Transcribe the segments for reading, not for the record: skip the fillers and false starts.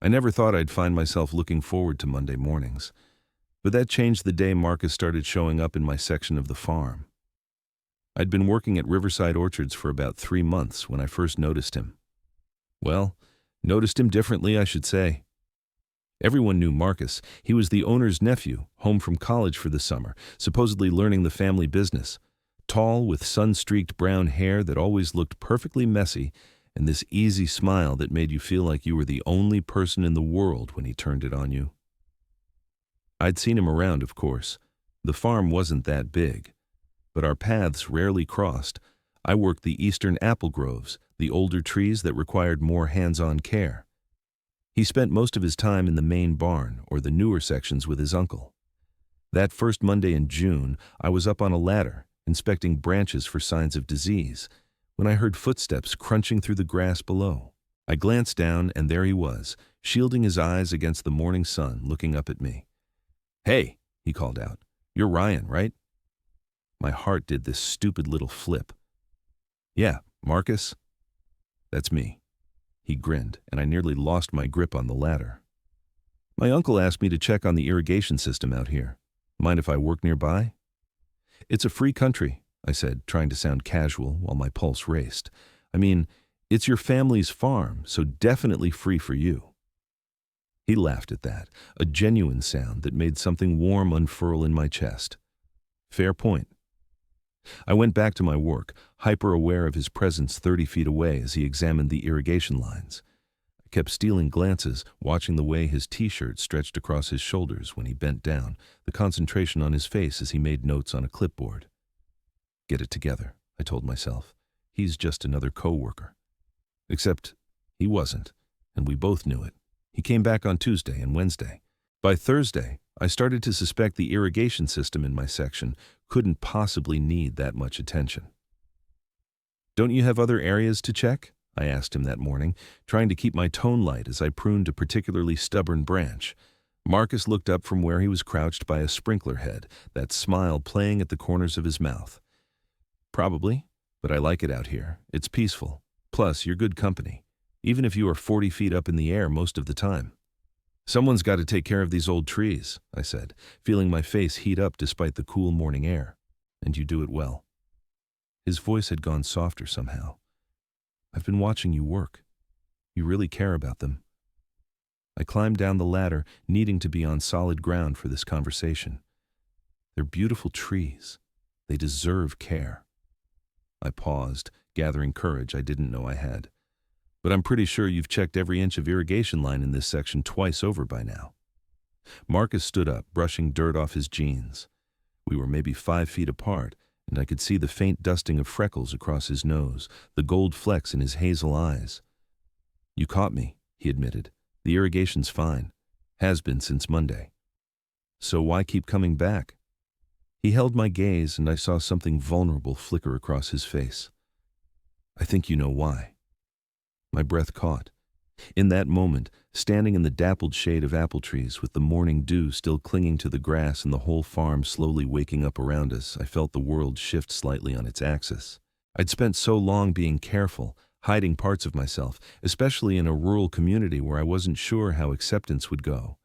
I never thought I'd find myself looking forward to Monday mornings, but that changed the day Marcus started showing up in my section of the farm. I'd been working at Riverside Orchards for about 3 months when I first noticed him. Well, noticed him differently, I should say. Everyone knew Marcus. He was the owner's nephew, home from college for the summer, supposedly learning the family business. Tall, with sun-streaked brown hair that always looked perfectly messy, and this easy smile that made you feel like you were the only person in the world when he turned it on you. I'd seen him around, of course. The farm wasn't that big, but our paths rarely crossed. I worked the eastern apple groves, the older trees that required more hands-on care. He spent most of his time in the main barn or the newer sections with his uncle. That first Monday in June, I was up on a ladder, inspecting branches for signs of disease, when I heard footsteps crunching through the grass below. I glanced down, and there he was, shielding his eyes against the morning sun, looking up at me. "Hey," he called out. "You're Ryan, right?" My heart did this stupid little flip. "Yeah, Marcus?" "That's me." He grinned, and I nearly lost my grip on the ladder. "My uncle asked me to check on the irrigation system out here. Mind if I work nearby?" "It's a free country," I said, trying to sound casual while my pulse raced. "I mean, it's your family's farm, so definitely free for you." He laughed at that, a genuine sound that made something warm unfurl in my chest. Fair point. I went back to my work, hyper-aware of his presence 30 feet away as he examined the irrigation lines. I kept stealing glances, watching the way his t-shirt stretched across his shoulders when he bent down, the concentration on his face as he made notes on a clipboard. Get it together, I told myself. He's just another co-worker. Except he wasn't, and we both knew it. He came back on Tuesday and Wednesday. By Thursday, I started to suspect the irrigation system in my section couldn't possibly need that much attention. "Don't you have other areas to check?" I asked him that morning, trying to keep my tone light as I pruned a particularly stubborn branch. Marcus looked up from where he was crouched by a sprinkler head, that smile playing at the corners of his mouth. "Probably, but I like it out here. It's peaceful. Plus, you're good company, even if you are 40 feet up in the air most of the time." "Someone's got to take care of these old trees," I said, feeling my face heat up despite the cool morning air. "And you do it well." His voice had gone softer somehow. "I've been watching you work. You really care about them." I climbed down the ladder, needing to be on solid ground for this conversation. "They're beautiful trees. They deserve care." I paused, gathering courage I didn't know I had. "But I'm pretty sure you've checked every inch of irrigation line in this section twice over by now." Marcus stood up, brushing dirt off his jeans. We were maybe 5 feet apart, and I could see the faint dusting of freckles across his nose, the gold flecks in his hazel eyes. "You caught me," he admitted. "The irrigation's fine. Has been since Monday." "So why keep coming back?" He held my gaze, and I saw something vulnerable flicker across his face. "I think you know why." My breath caught. In that moment, standing in the dappled shade of apple trees with the morning dew still clinging to the grass and the whole farm slowly waking up around us, I felt the world shift slightly on its axis. I'd spent so long being careful, hiding parts of myself, especially in a rural community where I wasn't sure how acceptance would go.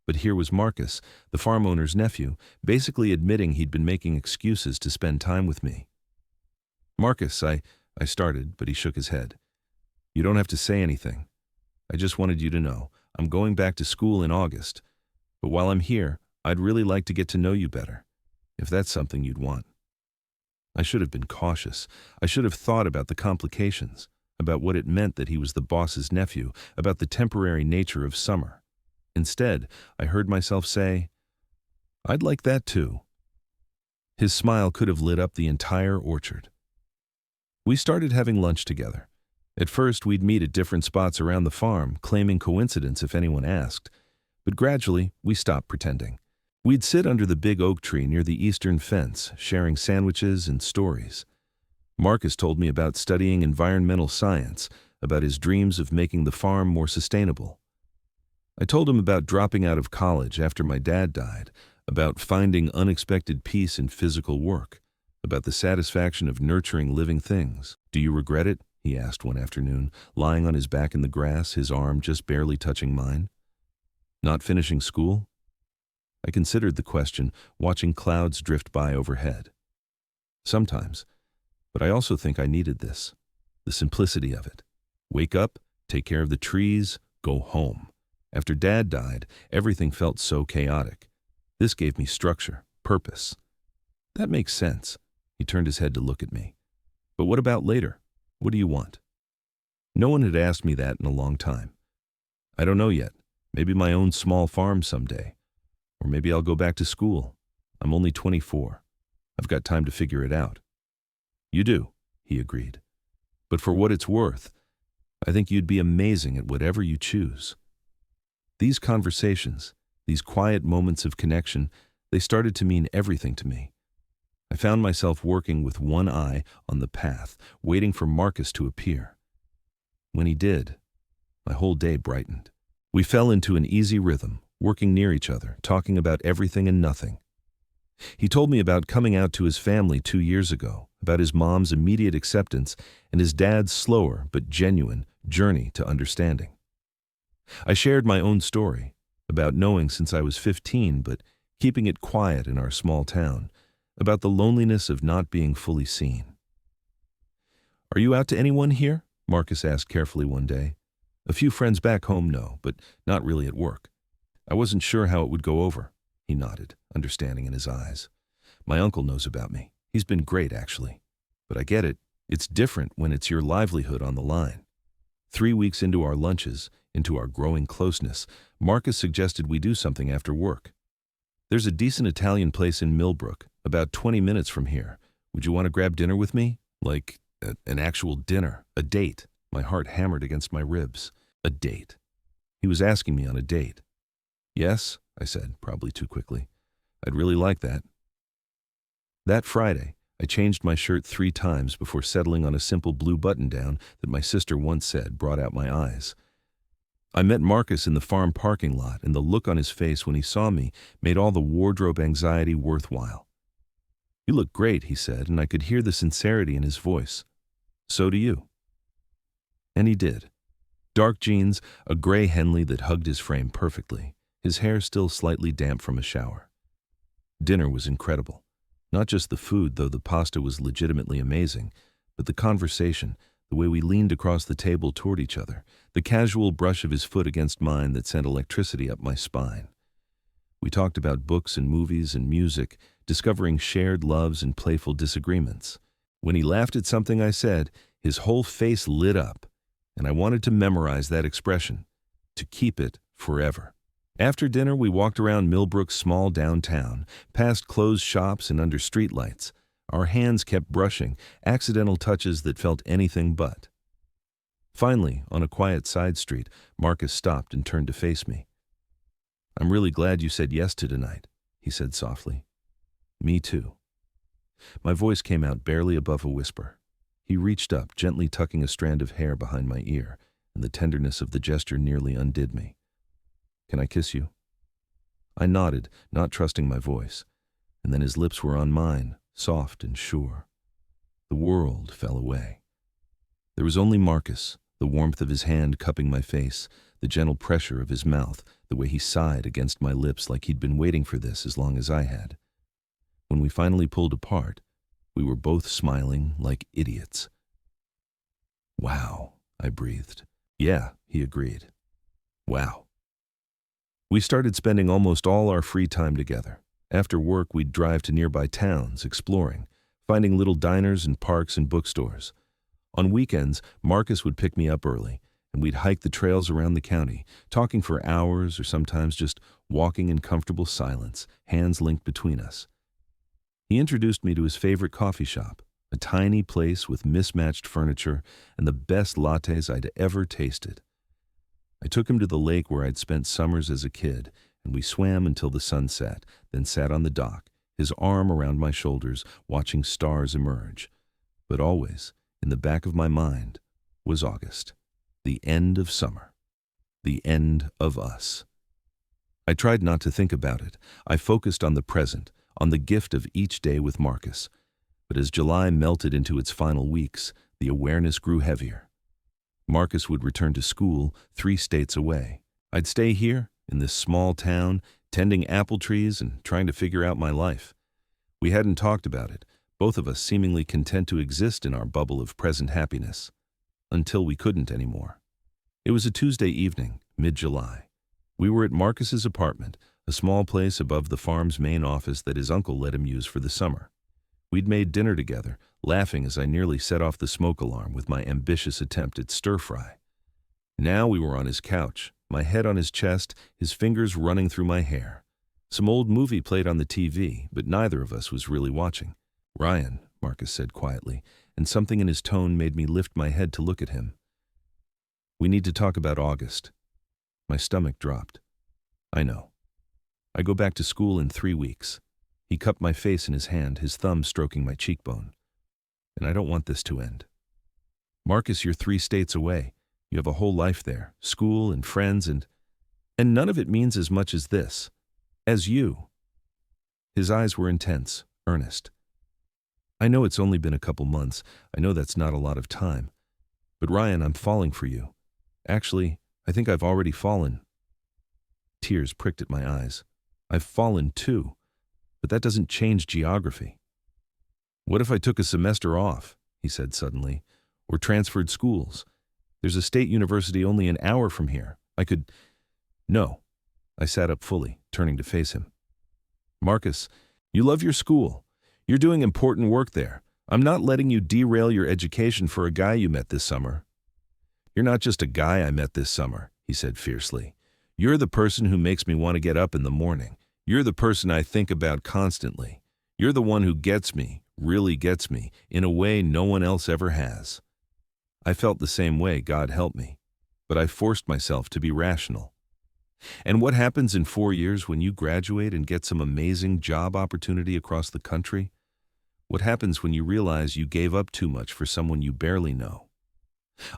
But here was Marcus, the farm owner's nephew, basically admitting he'd been making excuses to spend time with me. "Marcus, I started, but he shook his head. "You don't have to say anything. I just wanted you to know. I'm going back to school in August. But while I'm here, I'd really like to get to know you better, if that's something you'd want." I should have been cautious. I should have thought about the complications, about what it meant that he was the boss's nephew, about the temporary nature of summer. Instead, I heard myself say, "I'd like that too." His smile could have lit up the entire orchard. We started having lunch together. At first, we'd meet at different spots around the farm, claiming coincidence if anyone asked. But gradually, we stopped pretending. We'd sit under the big oak tree near the eastern fence, sharing sandwiches and stories. Marcus told me about studying environmental science, about his dreams of making the farm more sustainable. I told him about dropping out of college after my dad died, about finding unexpected peace in physical work, about the satisfaction of nurturing living things. "Do you regret it?" he asked one afternoon, lying on his back in the grass, his arm just barely touching mine. Not finishing school? I considered the question, watching clouds drift by overhead. Sometimes, but I also think I needed this, the simplicity of it. Wake up, take care of the trees, go home. After Dad died, everything felt so chaotic. This gave me structure, purpose. That makes sense. He turned his head to look at me. But what about later? What do you want? No one had asked me that in a long time. I don't know yet. Maybe my own small farm someday. Or maybe I'll go back to school. I'm only 24. I've got time to figure it out. You do, he agreed. But for what it's worth, I think you'd be amazing at whatever you choose. These conversations, these quiet moments of connection, they started to mean everything to me. I found myself working with one eye on the path, waiting for Marcus to appear. When he did, my whole day brightened. We fell into an easy rhythm, working near each other, talking about everything and nothing. He told me about coming out to his family 2 years ago, about his mom's immediate acceptance and his dad's slower but genuine journey to understanding. I shared my own story, about knowing since I was 15 but keeping it quiet in our small town, about the loneliness of not being fully seen. "Are you out to anyone here?" Marcus asked carefully one day. "A few friends back home know, but not really at work." I wasn't sure how it would go over. He nodded, understanding in his eyes. "My uncle knows about me. He's been great, actually. But I get it. It's different when it's your livelihood on the line." 3 weeks into our lunches, into our growing closeness, Marcus suggested we do something after work. "There's a decent Italian place in Millbrook, about 20 minutes from here. Would you want to grab dinner with me? Like, an actual dinner, a date." My heart hammered against my ribs. A date. He was asking me on a date. "Yes," I said, probably too quickly. "I'd really like that." That Friday, I changed my shirt 3 times before settling on a simple blue button-down that my sister once said brought out my eyes. I met Marcus in the farm parking lot, and the look on his face when he saw me made all the wardrobe anxiety worthwhile. "You look great," he said, and I could hear the sincerity in his voice. "So do you." And he did. Dark jeans, a gray Henley that hugged his frame perfectly, his hair still slightly damp from a shower. Dinner was incredible. Not just the food, though the pasta was legitimately amazing, but the conversation, the way we leaned across the table toward each other, the casual brush of his foot against mine that sent electricity up my spine. We talked about books and movies and music, discovering shared loves and playful disagreements. When he laughed at something I said, his whole face lit up, and I wanted to memorize that expression, to keep it forever. After dinner, we walked around Millbrook's small downtown, past closed shops and under streetlights. Our hands kept brushing, accidental touches that felt anything but. Finally, on a quiet side street, Marcus stopped and turned to face me. "I'm really glad you said yes to tonight," he said softly. "Me too." My voice came out barely above a whisper. He reached up, gently tucking a strand of hair behind my ear, and the tenderness of the gesture nearly undid me. "Can I kiss you?" I nodded, not trusting my voice, and then his lips were on mine, soft and sure. The world fell away. There was only Marcus, the warmth of his hand cupping my face, the gentle pressure of his mouth, the way he sighed against my lips like he'd been waiting for this as long as I had. When we finally pulled apart, we were both smiling like idiots. "Wow," I breathed. "Yeah," he agreed. "Wow." We started spending almost all our free time together. After work, we'd drive to nearby towns, exploring, finding little diners and parks and bookstores. On weekends, Marcus would pick me up early, and we'd hike the trails around the county, talking for hours or sometimes just walking in comfortable silence, hands linked between us. He introduced me to his favorite coffee shop, a tiny place with mismatched furniture and the best lattes I'd ever tasted. I took him to the lake where I'd spent summers as a kid, and we swam until the sun set, then sat on the dock, his arm around my shoulders, watching stars emerge. But always, in the back of my mind, was August, the end of summer, the end of us. I tried not to think about it. I focused on the present, on the gift of each day with Marcus. But as July melted into its final weeks, The awareness grew heavier. Marcus would return to school 3 states away. I'd stay here, in this small town, tending apple trees and trying to figure out my life. We hadn't talked about it, both of us seemingly content to exist in our bubble of present happiness. Until we couldn't anymore. It was a Tuesday evening, mid-July. We were at Marcus's apartment, a small place above the farm's main office that his uncle let him use for the summer. We'd made dinner together, laughing as I nearly set off the smoke alarm with my ambitious attempt at stir-fry. Now we were on his couch, my head on his chest, his fingers running through my hair. Some old movie played on the TV, but neither of us was really watching. "Ryan," Marcus said quietly, and something in his tone made me lift my head to look at him. "We need to talk about August." My stomach dropped. "I know. I go back to school in 3 weeks." He cupped my face in his hand, his thumb stroking my cheekbone. "And I don't want this to end." "Marcus, you're 3 states away. You have a whole life there, school and friends, and none of it means as much as this. As you." His eyes were intense, earnest. "I know it's only been a couple months. I know that's not a lot of time. But Ryan, I'm falling for you. Actually, I think I've already fallen." Tears pricked at my eyes. "I've fallen too. But that doesn't change geography." "What if I took a semester off?" he said suddenly. "Or transferred schools? There's a state university only an hour from here. I could—" "No." I sat up fully, turning to face him. "Marcus, you love your school. You're doing important work there. I'm not letting you derail your education for a guy you met this summer." "You're not just a guy I met this summer," he said fiercely. "You're the person who makes me want to get up in the morning. You're the person I think about constantly. You're the one who gets me, really gets me, in a way no one else ever has." I felt the same way, God help me. But I forced myself to be rational. "And what happens in 4 years when you graduate and get some amazing job opportunity across the country? What happens when you realize you gave up too much for someone you barely know?"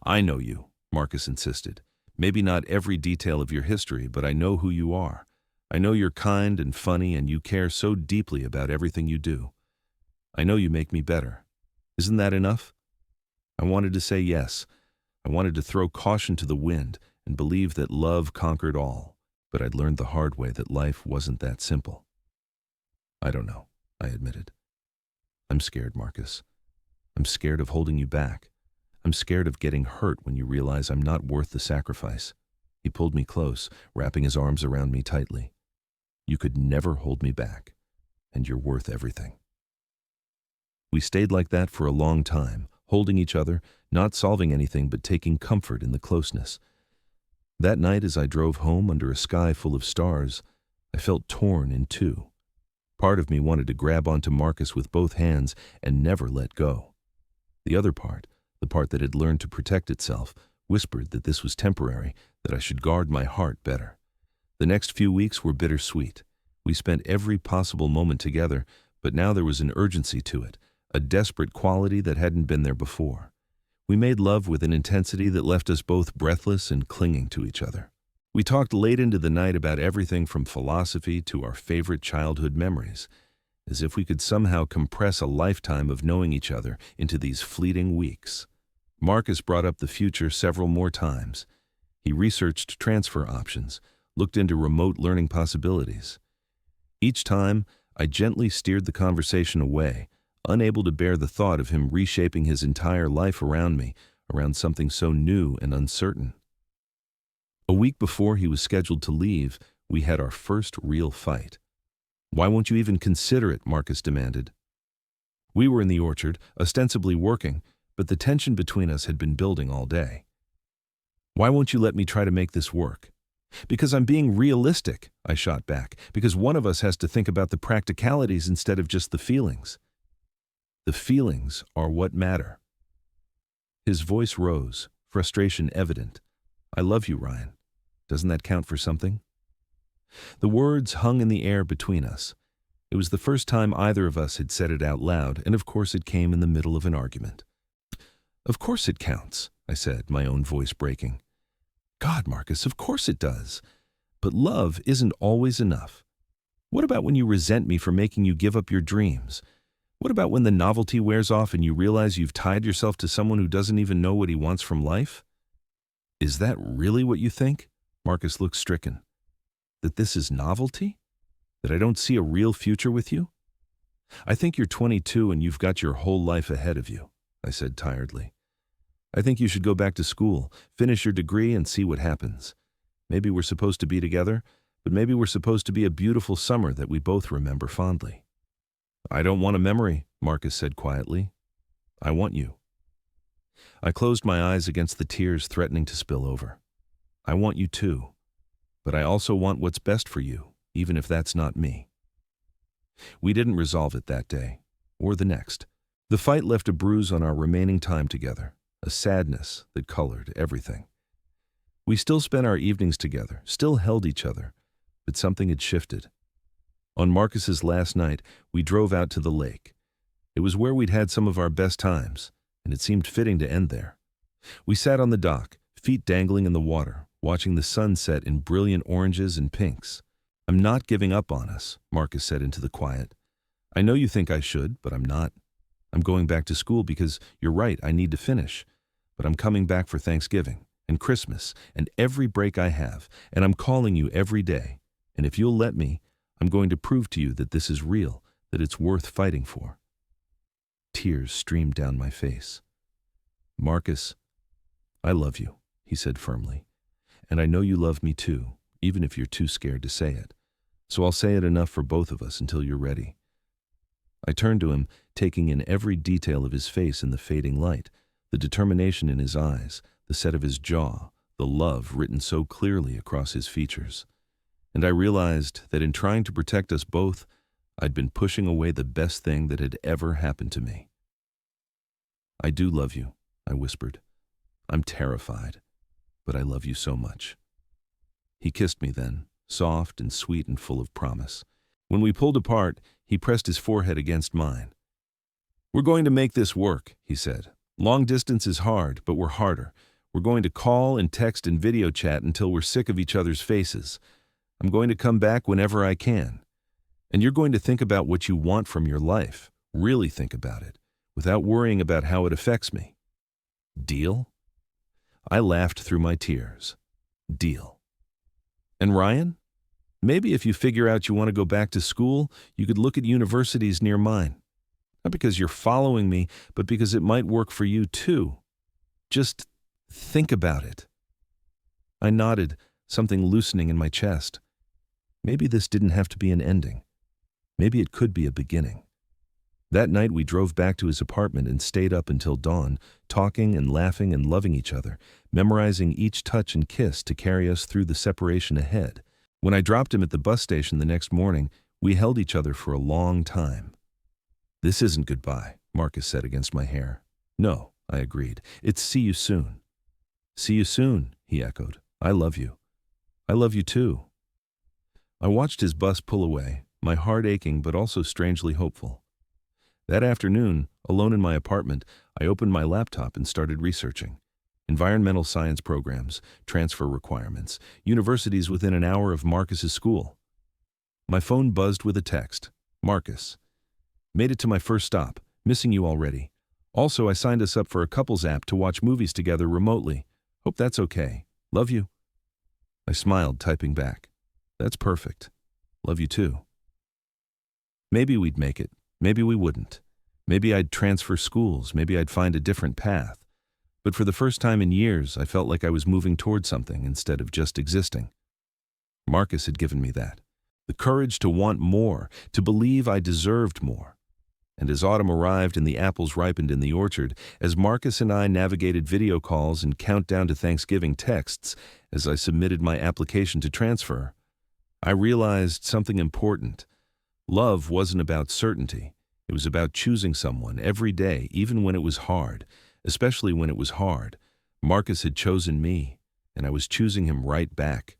"I know you," Marcus insisted. "Maybe not every detail of your history, but I know who you are. I know you're kind and funny and you care so deeply about everything you do. I know you make me better. Isn't that enough?" I wanted to say yes. I wanted to throw caution to the wind and believe that love conquered all, but I'd learned the hard way that life wasn't that simple. "I don't know," I admitted. "I'm scared, Marcus. I'm scared of holding you back. I'm scared of getting hurt when you realize I'm not worth the sacrifice." He pulled me close, wrapping his arms around me tightly. "You could never hold me back, and you're worth everything." We stayed like that for a long time, holding each other, not solving anything but taking comfort in the closeness. That night as I drove home under a sky full of stars, I felt torn in two. Part of me wanted to grab onto Marcus with both hands and never let go. The other part, the part that had learned to protect itself, whispered that this was temporary, that I should guard my heart better. The next few weeks were bittersweet. We spent every possible moment together, but now there was an urgency to it, a desperate quality that hadn't been there before. We made love with an intensity that left us both breathless and clinging to each other. We talked late into the night about everything from philosophy to our favorite childhood memories, as if we could somehow compress a lifetime of knowing each other into these fleeting weeks. Marcus brought up the future several more times. He researched transfer options, looked into remote learning possibilities. Each time, I gently steered the conversation away, unable to bear the thought of him reshaping his entire life around me, around something so new and uncertain. A week before he was scheduled to leave, we had our first real fight. "Why won't you even consider it?" Marcus demanded. We were in the orchard, ostensibly working, but the tension between us had been building all day. "Why won't you let me try to make this work?" "Because I'm being realistic," I shot back. "Because one of us has to think about the practicalities instead of just the feelings." "The feelings are what matter." His voice rose, frustration evident. "I love you, Ryan. Doesn't that count for something?" The words hung in the air between us. It was the first time either of us had said it out loud, and of course it came in the middle of an argument. "Of course it counts," I said, my own voice breaking. "God, Marcus, of course it does. But love isn't always enough. What about when you resent me for making you give up your dreams? What about when the novelty wears off and you realize you've tied yourself to someone who doesn't even know what he wants from life? Is that really what you think? Marcus looked stricken. That this is novelty? That I don't see a real future with you? I think you're 22 and you've got your whole life ahead of you, I said tiredly. I think you should go back to school, finish your degree, and see what happens. Maybe we're supposed to be together, but maybe we're supposed to be a beautiful summer that we both remember fondly. I don't want a memory, Marcus said quietly. I want you. I closed my eyes against the tears threatening to spill over. I want you too, but I also want what's best for you, even if that's not me. We didn't resolve it that day, or the next. The fight left a bruise on our remaining time together, a sadness that colored everything. We still spent our evenings together, still held each other, but something had shifted. On Marcus's last night, we drove out to the lake. It was where we'd had some of our best times, and it seemed fitting to end there. We sat on the dock, feet dangling in the water, watching the sun set in brilliant oranges and pinks. I'm not giving up on us, Marcus said into the quiet. I know you think I should, but I'm not. I'm going back to school because, you're right, I need to finish. But I'm coming back for Thanksgiving and Christmas and every break I have, and I'm calling you every day. And if you'll let me, I'm going to prove to you that this is real, that it's worth fighting for. Tears streamed down my face. Marcus, I love you, he said firmly. And I know you love me too, even if you're too scared to say it. So I'll say it enough for both of us until you're ready. I turned to him, taking in every detail of his face in the fading light, the determination in his eyes, the set of his jaw, the love written so clearly across his features. And I realized that in trying to protect us both, I'd been pushing away the best thing that had ever happened to me. I do love you, I whispered. I'm terrified, but I love you so much. He kissed me then, soft and sweet and full of promise. When we pulled apart, he pressed his forehead against mine. We're going to make this work, he said. Long distance is hard, but we're harder. We're going to call and text and video chat until we're sick of each other's faces. I'm going to come back whenever I can. And you're going to think about what you want from your life, really think about it, without worrying about how it affects me. Deal? I laughed through my tears. Deal. And Ryan? Maybe if you figure out you want to go back to school, you could look at universities near mine. Not because you're following me, but because it might work for you too. Just think about it. I nodded, something loosening in my chest. Maybe this didn't have to be an ending. Maybe it could be a beginning. That night we drove back to his apartment and stayed up until dawn, talking and laughing and loving each other, memorizing each touch and kiss to carry us through the separation ahead. When I dropped him at the bus station the next morning, we held each other for a long time. This isn't goodbye, Marcus said against my hair. No, I agreed. It's see you soon. See you soon, he echoed. I love you. I love you too. I watched his bus pull away, my heart aching but also strangely hopeful. That afternoon, alone in my apartment, I opened my laptop and started researching. Environmental science programs, transfer requirements, universities within an hour of Marcus's school. My phone buzzed with a text. Marcus. Made it to my first stop, missing you already. Also, I signed us up for a couples app to watch movies together remotely. Hope that's okay. Love you. I smiled, typing back. That's perfect. Love you too. Maybe we'd make it. Maybe we wouldn't. Maybe I'd transfer schools. Maybe I'd find a different path. But for the first time in years, I felt like I was moving toward something instead of just existing. Marcus had given me that. The courage to want more, to believe I deserved more. And as autumn arrived and the apples ripened in the orchard, as Marcus and I navigated video calls and countdown to Thanksgiving texts, as I submitted my application to transfer, I realized something important. Love wasn't about certainty. It was about choosing someone every day, even when it was hard, especially when it was hard. Marcus had chosen me, and I was choosing him right back.